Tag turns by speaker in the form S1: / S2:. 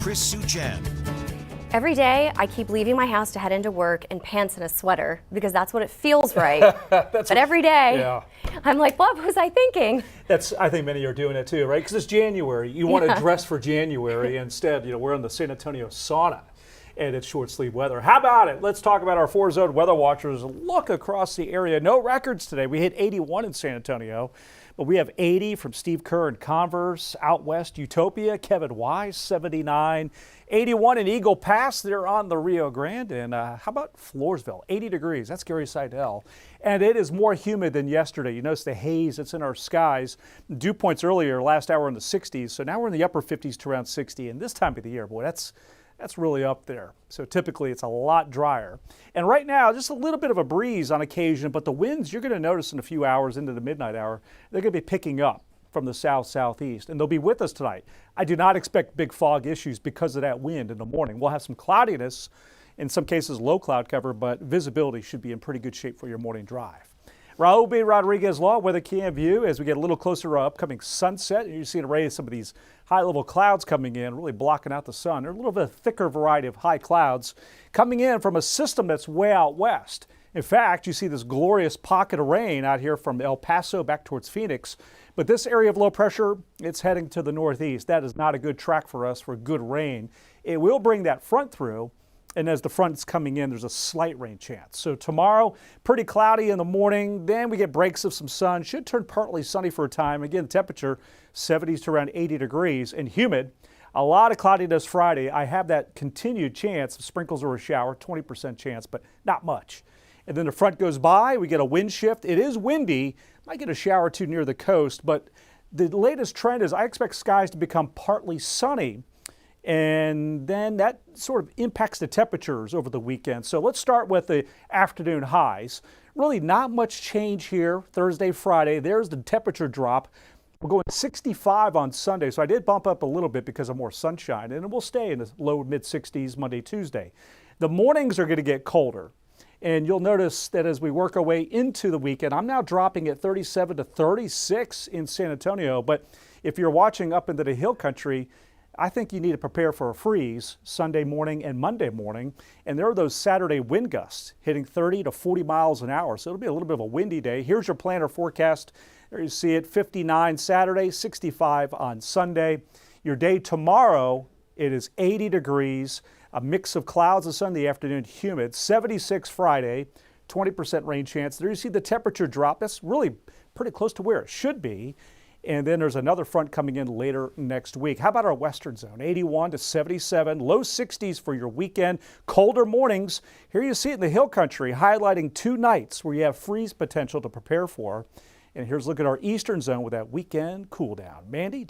S1: Suchan.
S2: Every day, I keep leaving my house to head into work in pants and a sweater because that's what it feels right. But every day,
S3: Yeah.
S2: I'm like, what was I thinking?
S3: I think many are doing it too, right? Because it's January. You want to dress for January. Instead, we're in the San Antonio sauna and it's short sleeve weather. How about it? Let's talk about our 4-zone weather watchers. Look across the area. No records today. We hit 81 in San Antonio, but we have 80 from Steve Kerr and Converse. Out west, Utopia, Kevin Wise, 79. 81 in Eagle Pass. They're on the Rio Grande. And how about Floresville? 80 degrees. That's Gary Seidel. And it is more humid than yesterday. You notice the haze that's in our skies. Dew points earlier, last hour in the 60s. So now we're in the upper 50s to around 60. And this time of the year, boy, that's really up there. So typically it's a lot drier. And right now, just a little bit of a breeze on occasion, but the winds you're going to notice in a few hours into the midnight hour, they're going to be picking up from the south-southeast, and they'll be with us tonight. I do not expect big fog issues because of that wind in the morning. We'll have some cloudiness, in some cases low cloud cover, but visibility should be in pretty good shape for your morning drive. Raul B. Rodriguez Law, weather cam view as we get a little closer to our upcoming sunset. You see an array of some of these high-level clouds coming in, really blocking out the sun. There's a little bit of thicker variety of high clouds coming in from a system that's way out west. In fact, you see this glorious pocket of rain out here from El Paso back towards Phoenix. But this area of low pressure, it's heading to the northeast. That is not a good track for us for good rain. It will bring that front through. And as the front's coming in, there's a slight rain chance. So tomorrow, pretty cloudy in the morning. Then we get breaks of some sun. Should turn partly sunny for a time. Again, the temperature 70s to around 80 degrees and humid. A lot of cloudiness Friday. I have that continued chance of sprinkles or a shower, 20% chance, but not much. And then the front goes by. We get a wind shift. It is windy. Might get a shower or two near the coast. But the latest trend is I expect skies to become partly sunny. And then that sort of impacts the temperatures over the weekend. So let's start with the afternoon highs. Really not much change here Thursday, Friday. There's the temperature drop. We're going 65 on Sunday. So I did bump up a little bit because of more sunshine. And it will stay in the low mid 60s Monday, Tuesday. The mornings are going to get colder. And you'll notice that as we work our way into the weekend, I'm now dropping at 37 to 36 in San Antonio. But if you're watching up into the hill country, I think you need to prepare for a freeze Sunday morning and Monday morning. And there are those Saturday wind gusts hitting 30 to 40 miles an hour. So it'll be a little bit of a windy day. Here's your planner forecast. There you see it, 59 Saturday, 65 on Sunday. Your day tomorrow, it is 80 degrees, a mix of clouds and sun in the afternoon, humid, 76 Friday, 20% rain chance. There you see the temperature drop. That's really pretty close to where it should be. And then there's another front coming in later next week. How about our western zone? 81 to 77, low 60s for your weekend. Colder mornings. Here you see it in the hill country, highlighting 2 nights where you have freeze potential to prepare for. And here's a look at our eastern zone with that weekend cool down. Mandy?